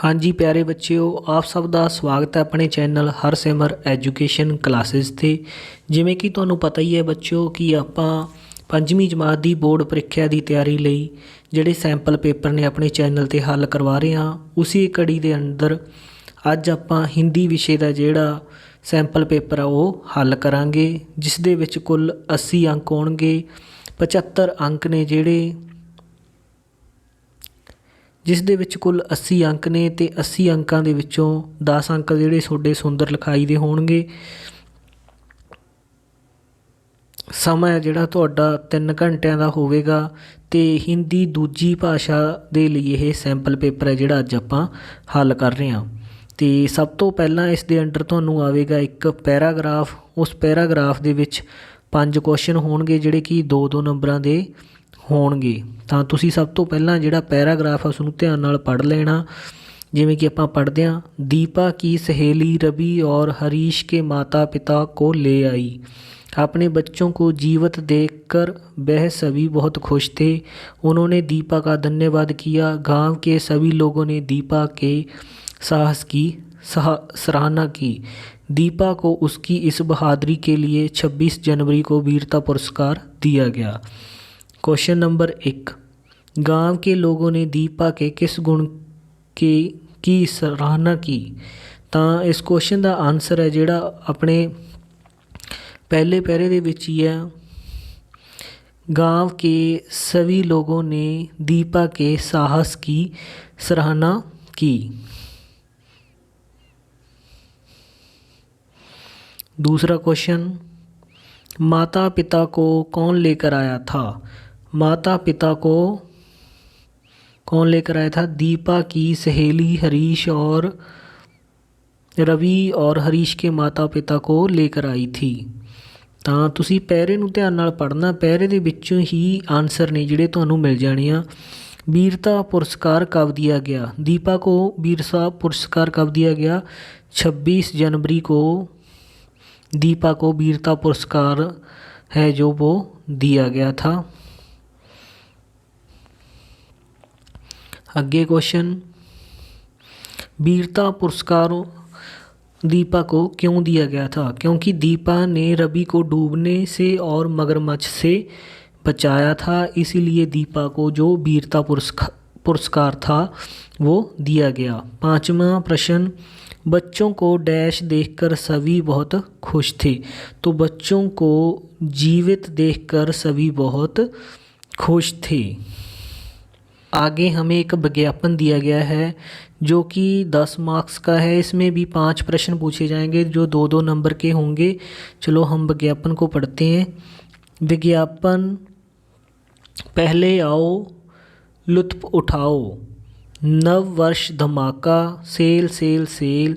हाँ जी प्यारे बच्चों, आप सब ਦਾ ਸਵਾਗਤ ਹੈ ਆਪਣੇ ਚੈਨਲ ਹਰਸਿਮਰ ਐਜੂਕੇਸ਼ਨ ਕਲਾਸਿਸ ਤੇ। ਜਿਵੇਂ ਕਿ ਤੁਹਾਨੂੰ ਪਤਾ ਹੀ ਹੈ ਬੱਚਿਓ ਕਿ ਆਪਾਂ ਪੰਜਵੀਂ ਜਮਾਤ ਦੀ ਬੋਰਡ ਪ੍ਰੀਖਿਆ ਦੀ ਤਿਆਰੀ ਲਈ ਜਿਹੜੇ ਸੈਂਪਲ ਪੇਪਰ ਨੇ ਆਪਣੇ ਚੈਨਲ ਤੇ ਹੱਲ ਕਰਵਾ ਰਹੇ ਹਾਂ। ਉਸੇ ਕੜੀ ਦੇ ਅੰਦਰ ਅੱਜ ਆਪਾਂ ਹਿੰਦੀ ਵਿਸ਼ੇ ਦਾ ਜਿਹੜਾ ਸੈਂਪਲ ਪੇਪਰ ਆ ਉਹ ਹੱਲ ਕਰਾਂਗੇ, ਜਿਸ ਦੇ ਵਿੱਚ ਕੁੱਲ 80 ਅੰਕ ਹੋਣਗੇ। 75 ਅੰਕ ਨੇ ਜਿਸ ਦੇ ਵਿੱਚ ਕੁੱਲ 80 ਅੰਕ ਨੇ ਅਤੇ 80 ਅੰਕਾਂ ਦੇ ਵਿੱਚੋਂ 10 ਅੰਕ ਜਿਹੜੇ ਤੁਹਾਡੇ ਸੁੰਦਰ ਲਿਖਾਈ ਦੇ ਹੋਣਗੇ। ਸਮਾਂ ਜਿਹੜਾ ਤੁਹਾਡਾ 3 ਘੰਟਿਆਂ ਦਾ ਹੋਵੇਗਾ ਅਤੇ ਹਿੰਦੀ ਦੂਜੀ ਭਾਸ਼ਾ ਦੇ ਲਈ ਇਹ ਸੈਂਪਲ ਪੇਪਰ ਹੈ ਜਿਹੜਾ ਅੱਜ ਆਪਾਂ ਹੱਲ ਕਰ ਰਹੇ ਹਾਂ। ਅਤੇ ਸਭ ਤੋਂ ਪਹਿਲਾਂ ਇਸ ਦੇ ਅੰਡਰ ਤੁਹਾਨੂੰ ਆਵੇਗਾ ਇੱਕ ਪੈਰਾਗ੍ਰਾਫ। ਉਸ ਪੈਰਾਗ੍ਰਾਫ ਦੇ ਵਿੱਚ 5 ਕੁਐਸਚਨ ਹੋਣਗੇ ਜਿਹੜੇ ਕਿ 2-2 ਨੰਬਰਾਂ ਦੇ ਹੋਣਗੇ। ਤਾਂ ਤੁਸੀਂ ਸਭ ਤੋਂ ਪਹਿਲਾਂ ਜਿਹੜਾ ਪੈਰਾਗ੍ਰਾਫ ਆ ਉਸਨੂੰ ਧਿਆਨ ਨਾਲ ਪੜ੍ਹ ਲੈਣਾ। ਜਿਵੇਂ कि ਆਪਾਂ पढ़ते हैं, दीपा की सहेली रवि और हरीश के माता पिता को ले आई। अपने बच्चों को जीवित देखकर वह सभी बहुत खुश थे। उन्होंने दीपा का धन्यवाद किया। गांव के सभी लोगों ने दीपा के साहस की सराहना की। दीपा को उसकी इस बहादुरी के लिए 26 जनवरी को वीरता पुरस्कार दिया गया। क्वेश्चन नंबर 1, गांव के लोगों ने दीपा के किस गुण की सराहना की। ਤਾਂ ਇਸ ਕੁਐਸਚਨ ਦਾ ਆਨਸਰ ਹੈ ਜਿਹੜਾ ਆਪਣੇ पहले पैरे ਦੇ ਵਿੱਚ ਹੀ ਹੈ। गांव के सभी लोगों ने दीपा के साहस की सराहना की। दूसरा क्वेश्चन, माता पिता को कौन लेकर आया था। माता पिता को कौन लेकर आया था। दीपा की सहेली हरीश और रवि और हरीश के माता पिता को लेकर आई थी। ਤਾਂ ਤੁਸੀਂ ਪੈਰੇ ਨੂੰ ਧਿਆਨ ਨਾਲ ਪੜ੍ਹਨਾ। ਪੈਰੇ ਦੇ ਵਿੱਚੋਂ ਹੀ ਆਨਸਰ ਨੇ ਜਿਹੜੇ ਤੁਹਾਨੂੰ ਮਿਲ ਜਾਣੇ ਆ। वीरता पुरस्कार कब दिया गया। दीपा को वीरता पुरस्कार कब दिया गया। 26 जनवरी को दीपा को वीरता पुरस्कार है जो वो दिया गया था। आगे क्वेश्चन, वीरता पुरस्कार दीपा को क्यों दिया गया था। क्योंकि दीपा ने रवि को डूबने से और मगरमच्छ से बचाया था, इसीलिए दीपा को जो वीरता पुरस्कार था वो दिया गया। 5वां प्रश्न, बच्चों को डैश देखकर सभी बहुत खुश थे। तो बच्चों को जीवित देखकर सभी बहुत खुश थे। आगे हमें एक विज्ञापन दिया गया है जो कि 10 मार्क्स का है। इसमें भी 5 प्रश्न पूछे जाएंगे जो 2-2 नंबर के होंगे। चलो हम विज्ञापन को पढ़ते हैं। विज्ञापन, पहले आओ लुत्फ़ उठाओ, नव वर्ष धमाका, सेल सेल सेल,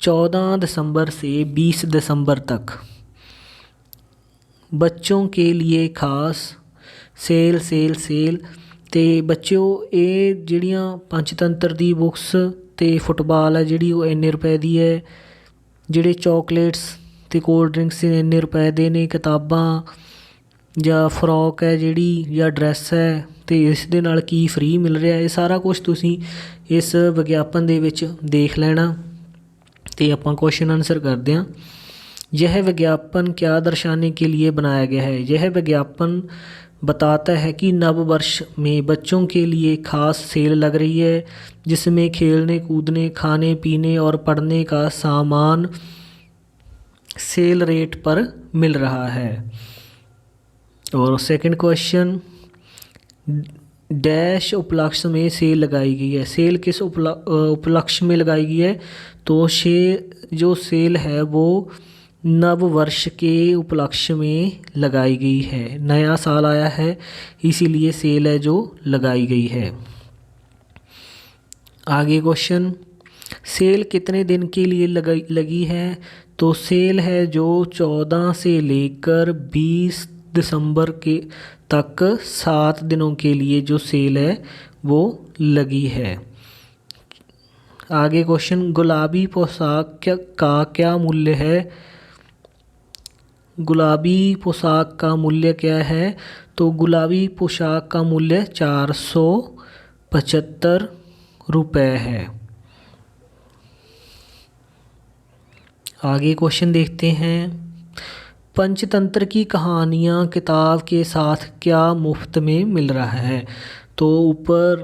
14 दिसंबर से 20 दिसंबर तक, बच्चों के लिए खास, सेल सेल सेल। ਅਤੇ ਬੱਚਿਓ ਇਹ ਜਿਹੜੀਆਂ ਪੰਚਤੰਤਰ ਦੀ ਬੁੱਕਸ ਅਤੇ ਫੁੱਟਬਾਲ ਹੈ ਜਿਹੜੀ ਉਹ ਇੰਨੇ ਰੁਪਏ ਦੀ ਹੈ। ਜਿਹੜੇ ਚੋਕਲੇਟਸ ਅਤੇ ਕੋਲਡ ਡਰਿੰਕਸ ਇੰਨੇ ਰੁਪਏ ਦੇ ਨੇ। ਕਿਤਾਬਾਂ ਜਾਂ ਫਰੋਕ ਹੈ ਜਿਹੜੀ ਜਾਂ ਡਰੈਸ ਹੈ ਅਤੇ ਇਸ ਦੇ ਨਾਲ ਕੀ ਫ੍ਰੀ ਮਿਲ ਰਿਹਾ, ਇਹ ਸਾਰਾ ਕੁਛ ਤੁਸੀਂ ਇਸ ਵਿਗਿਆਪਨ ਦੇ ਵਿੱਚ ਦੇਖ ਲੈਣਾ। ਅਤੇ ਆਪਾਂ ਕੁਐਸਚਨ ਆਨਸਰ ਕਰਦੇ ਹਾਂ। यह विज्ञापन क्या दर्शाने के लिए बनाया गया है। यह विज्ञापन बताता है कि नव वर्ष में बच्चों के लिए खास सेल लग रही है, जिसमें खेलने कूदने, खाने पीने और पढ़ने का सामान सेल रेट पर मिल रहा है। और सेकंड क्वेश्चन, डैश उपलक्ष्य में सेल लगाई गई है। सेल किस उपलक्ष्य में लगाई गई है। तो जो सेल है वो नव वर्ष के उपलक्ष्य में लगाई गई है। नया साल आया है इसीलिए सेल है जो लगाई गई है। आगे क्वेश्चन, सेल कितने दिन के लिए लगी है। तो सेल है जो 14 से लेकर 20 दिसंबर के तक 7 दिनों के लिए जो सेल है वो लगी है। आगे क्वेश्चन, गुलाबी पोशाक का क्या मूल्य है। गुलाबी पोशाक का मूल्य क्या है। तो गुलाबी पोशाक का मूल्य 475 रुपये है। आगे क्वेश्चन देखते हैं। पंचतंत्र की कहानियाँ किताब के साथ क्या मुफ्त में मिल रहा है? तो ऊपर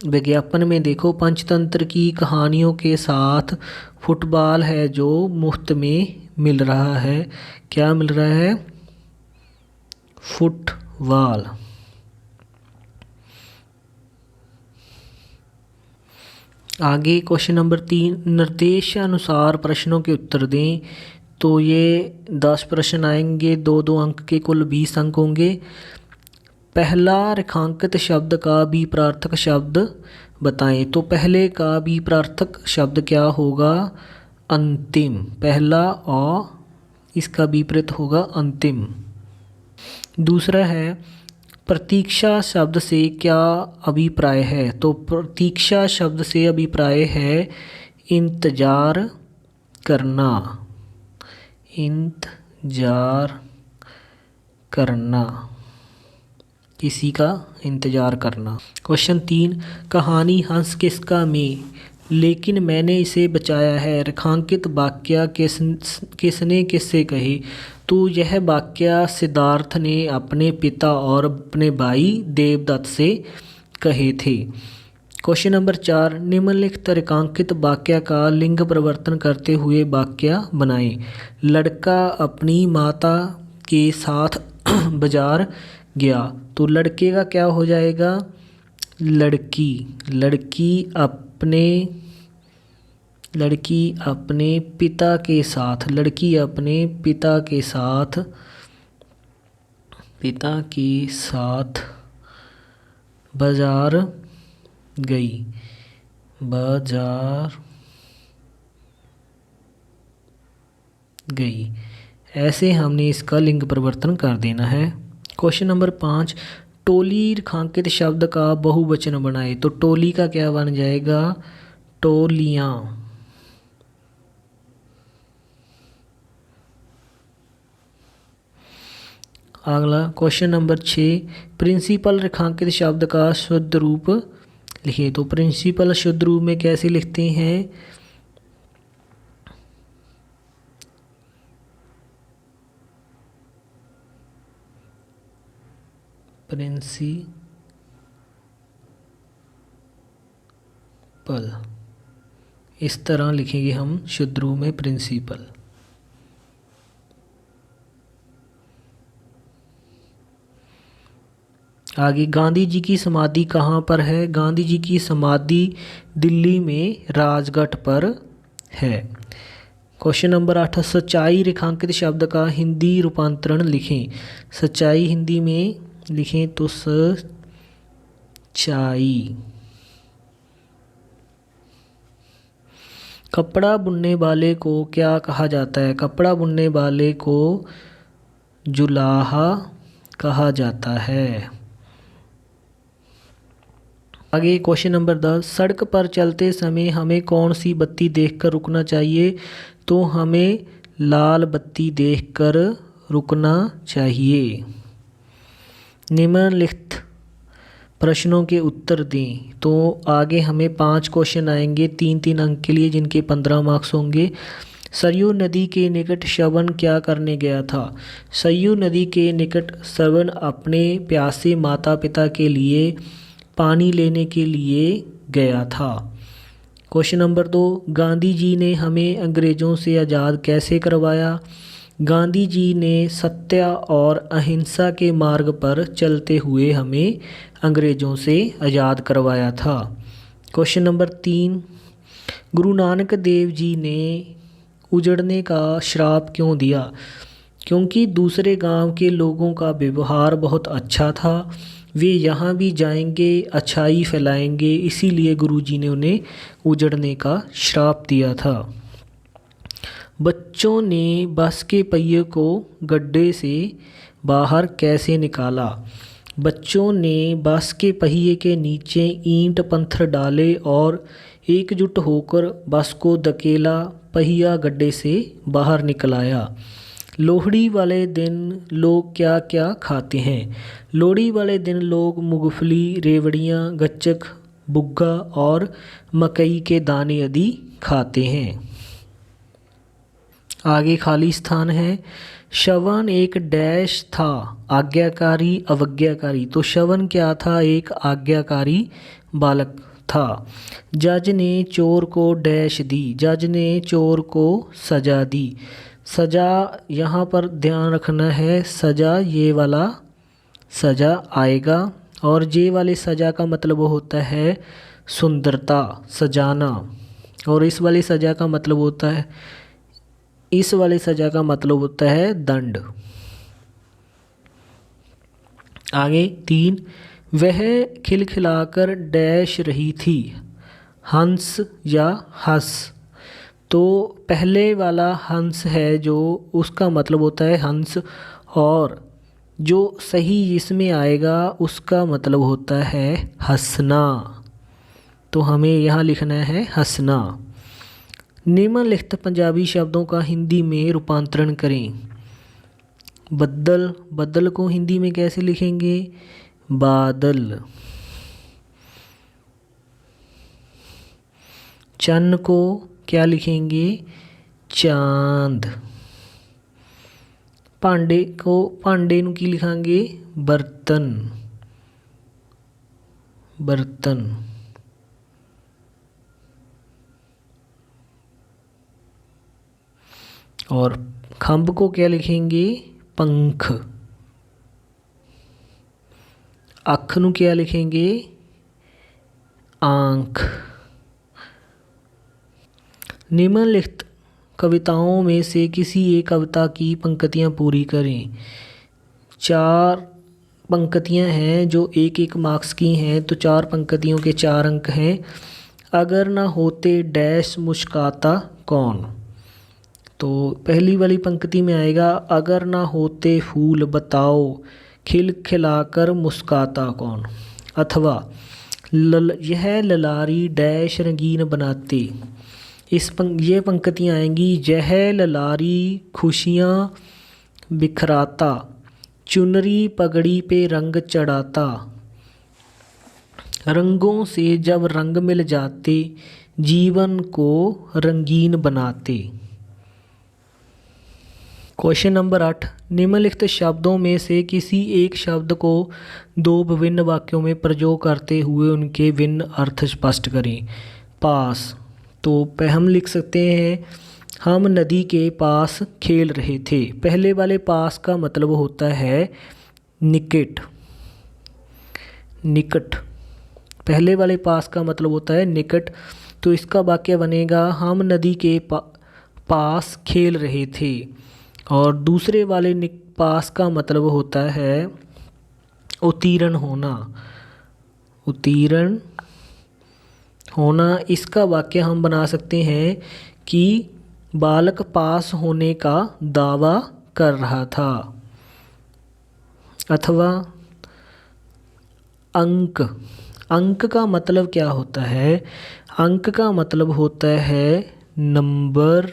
विज्ञापन में देखो, पंचतंत्र की कहानियों के साथ फुटबॉल है जो मुफ्त में मिल रहा है। क्या मिल रहा है? फुटबॉल। आगे क्वेश्चन नंबर 3, निर्देशानुसार प्रश्नों के उत्तर दें। तो ये 10 प्रश्न आएंगे, 2-2 अंक के, कुल 20 अंक होंगे। पहला रेखांकित शब्द का विपरीतक शब्द बताएं। तो पहले का विपरीतक शब्द क्या होगा? अंतिम। पहला और इसका विपरीत होगा अंतिम। दूसरा है, प्रतीक्षा शब्द से क्या अभिप्राय है? तो प्रतीक्षा शब्द से अभिप्राय है इंतजार करना। इंतजार करना, किसी का इंतजार करना। क्वेश्चन 3, कहानी हंस किसका में, लेकिन मैंने इसे बचाया है, रेखांकित वाक्य किसने किससे कहे? तो यह वाक्य सिद्धार्थ ने अपने पिता और अपने भाई देवदत्त से कहे थे। क्वेश्चन नंबर 4, निम्नलिखित रेखांकित वाक्य का लिंग परिवर्तन करते हुए वाक्य बनाएं। लड़का अपनी माता के साथ बाजार गया। तो लड़के का क्या हो जाएगा? लड़की। लड़की अपने पिता के साथ, लड़की अपने पिता के साथ बाजार गई। ऐसे हमने इसका लिंग परिवर्तन कर देना है। क्वेश्चन नंबर 5, टोली रेखांकित शब्द का बहुवचन बनाए। तो टोली का क्या बन जाएगा? टोलियाँ। अगला क्वेश्चन नंबर 6, प्रिंसिपल रेखांकित शब्द का शुद्ध रूप लिखिए। तो प्रिंसिपल शुद्ध रूप में कैसे लिखते हैं? प्रिंसिपल, इस तरह लिखेंगे हम शुद्ध रूप में प्रिंसिपल। आगे, गांधी जी की समाधि कहाँ पर है? गांधी जी की समाधि दिल्ली में राजघाट पर है। क्वेश्चन नंबर 8, सच्चाई रेखांकित शब्द का हिंदी रूपांतरण लिखें। सच्चाई हिंदी में लिखें तो सच्चाई। कपड़ा बुनने वाले को क्या कहा जाता है? कपड़ा बुनने वाले को जुलाहा कहा जाता है। आगे क्वेश्चन नंबर 10, सड़क पर चलते समय हमें कौन सी बत्ती देखकर रुकना चाहिए? तो हमें लाल बत्ती देखकर रुकना चाहिए। निम्नलिखित प्रश्नों के उत्तर दें। तो आगे हमें 5 क्वेश्चन आएंगे 3-3 अंक के लिए, जिनके 15 मार्क्स होंगे। सरयू नदी के निकट श्रवण क्या करने गया था? सरयू नदी के निकट श्रवण अपने प्यासे माता पिता के लिए पानी लेने के लिए गया था। क्वेश्चन नंबर 2, गांधी जी ने हमें अंग्रेज़ों से आज़ाद कैसे करवाया? गांधी जी ने सत्य और अहिंसा के मार्ग पर चलते हुए हमें अंग्रेज़ों से आज़ाद करवाया था। क्वेश्चन नंबर 3, गुरु नानक देव जी ने उजड़ने का श्राप क्यों दिया? क्योंकि दूसरे गांव के लोगों का व्यवहार बहुत अच्छा था, वे यहाँ भी जाएंगे, अच्छाई फैलाएंगे, इसीलिए गुरुजी ने उन्हें उजड़ने का श्राप दिया था। बच्चों ने बस के पहिए को गड्ढे से बाहर कैसे निकाला? बच्चों ने बस के पहिए के नीचे ईंट पत्थर डाले और एकजुट होकर बस को धकेला, पहिया गड्ढे से बाहर निकलाया। लोहड़ी वाले दिन लोग क्या क्या खाते हैं? लोहड़ी वाले दिन लोग मूंगफली, रेवड़ियाँ, गच्चक, बुग्गा और मकई के दाने आदि खाते हैं। आगे खाली स्थान है। श्रवण एक डैश था, आज्ञाकारी अवज्ञाकारी। तो श्रवण क्या था? एक आज्ञाकारी बालक था। जज ने चोर को डैश दी, जज ने चोर को सजा दी। सजा, यहाँ पर ध्यान रखना है, सजा ये वाला सजा आएगा, और ये वाले सजा का मतलब होता है सुंदरता, सजाना। और इस वाली सजा का मतलब होता है, इस वाली सजा का मतलब होता है दंड। आगे 3, वह खिलखिलाकर डैश रही थी, हंस या हंस। तो पहले वाला हंस है जो, उसका मतलब होता है हंस, और जो सही इसमें आएगा उसका मतलब होता है हंसना। तो हमें यहाँ लिखना है हंसना। निम्नलिखित पंजाबी शब्दों का हिंदी में रूपांतरण करें। बद्दल, बद्दल को हिंदी में कैसे लिखेंगे? बादल। चन्न को क्या लिखेंगे? चांद। भांडे को, भांडे नूं की लिखांगे? बर्तन, बर्तन। और खंभ को क्या लिखेंगे? पंख। अख नूं क्या लिखेंगे? आंख। निम्नलिखित कविताओं में से किसी एक कविता की पंक्तियाँ पूरी करें। 4 पंक्तियाँ हैं जो एक एक मार्क्स की हैं, तो 4 पंक्तियों के 4 अंक हैं। अगर ना होते डैश मुस्काता कौन। तो पहली वाली पंक्ति में आएगा, अगर ना होते फूल बताओ खिलखिलाकर मुस्काता कौन। अथवा यह ललारी डैश रंगीन बनाते। ये पंक्तियाँ आएंगी, यह ललारी खुशियाँ बिखराता, चुनरी पगड़ी पे रंग चढ़ाता, रंगों से जब रंग मिल जाते जीवन को रंगीन बनाते। क्वेश्चन नंबर 8, निम्नलिखित शब्दों में से किसी एक शब्द को 2 विभिन्न वाक्यों में प्रयोग करते हुए उनके भिन्न अर्थ स्पष्ट करें। पास, तो हम लिख सकते हैं, हम नदी के पास खेल रहे थे। पहले वाले पास का मतलब होता है निकट, निकट। पहले वाले पास का मतलब होता है निकट। तो इसका वाक्य बनेगा, हम नदी के पास खेल रहे थे। और दूसरे वाले पास का मतलब होता है उत्तीर्ण होना, उत्तीर्ण होना। इसका वाक्य हम बना सकते हैं कि बालक पास होने का दावा कर रहा था। अथवा अंक, अंक का मतलब क्या होता है? अंक का मतलब होता है नंबर।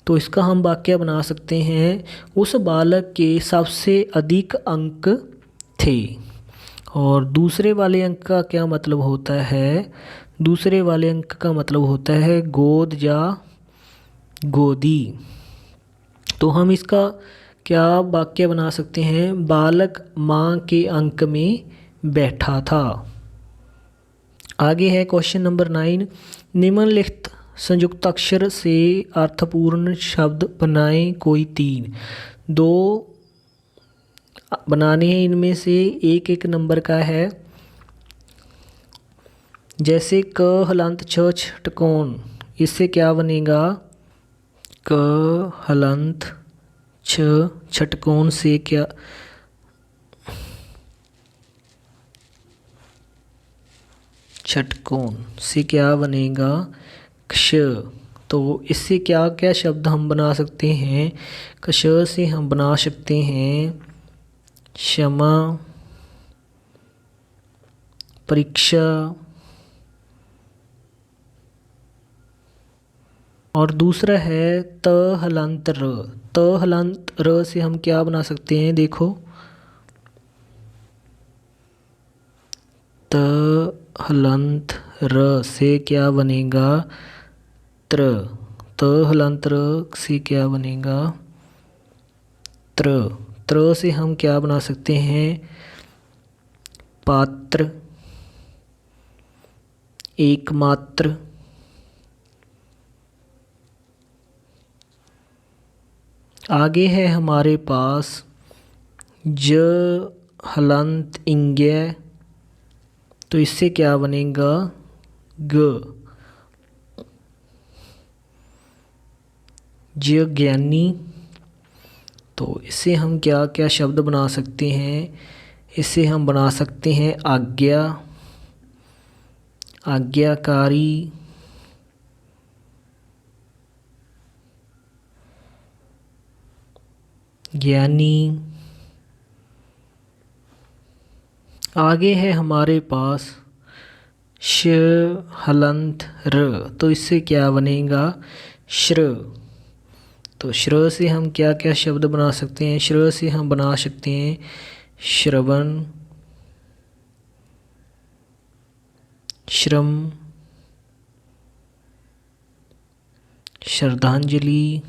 तो इसका हम वाक्य बना सकते हैं, उस बालक के सबसे अधिक अंक थे। और दूसरे वाले अंक का क्या मतलब होता है? दूसरे वाले अंक का मतलब होता है गोद या गोदी। तो हम इसका क्या वाक्य बना सकते हैं? बालक माँ के अंक में बैठा था। आगे है क्वेश्चन नंबर 9, निम्नलिखित संयुक्त अक्षर से अर्थपूर्ण शब्द बनाएं कोई 3। 2 बनाने हैं, इनमें से एक एक नंबर का है। जैसे क हलंत छ छटकोन, इससे क्या बनेगा? क हलंत छ छटकोन से क्या, छटकोन से क्या बनेगा? क्ष। तो इससे क्या क्या शब्द हम बना सकते हैं? क्ष से हम बना सकते हैं क्षमा, परीक्षा, और दूसरा है त हलंत र। त हलंत र से हम क्या बना सकते हैं? देखो, त हलंत र से क्या बनेगा? त्र। त हलंत र से क्या बनेगा त्र। त्र से हम क्या बना सकते हैं पात्र, एकमात्र, आगे है हमारे पास ज हलंत इंग्य, तो इससे क्या बनेगा ग। ज ज्ञानी, तो इससे हम क्या क्या शब्द बना सकते हैं, इससे हम बना सकते हैं आज्ञा, आज्ञाकारी, ज्ञानी। आगे है हमारे पास श हलंत र, तो इससे क्या बनेगा श्र। तो श्र से हम क्या क्या शब्द बना सकते हैं, श्र से हम बना सकते हैं श्रवण, श्रम, श्रद्धांजलि,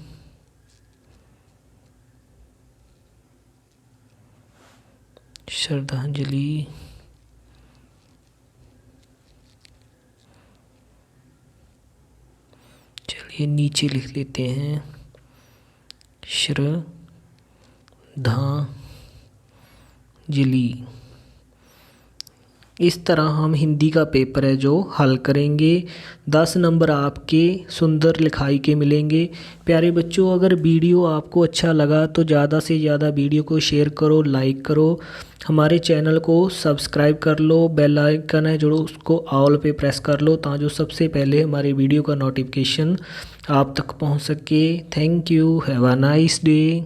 श्रद्धांजलि। चलिए नीचे लिख लेते हैं श्रद्धांजलि। इस तरह हम हिंदी का पेपर है जो हल करेंगे। 10 नंबर आपके सुंदर लिखाई के मिलेंगे। प्यारे बच्चों, अगर वीडियो आपको अच्छा लगा तो ज़्यादा से ज़्यादा वीडियो को शेयर करो, लाइक करो, हमारे चैनल को सब्सक्राइब कर लो, बेल आइकन है जो उसको ऑल पे प्रेस कर लो ताकि सबसे पहले हमारे वीडियो का नोटिफिकेशन आप तक पहुंच सके। Thank you, have a nice day.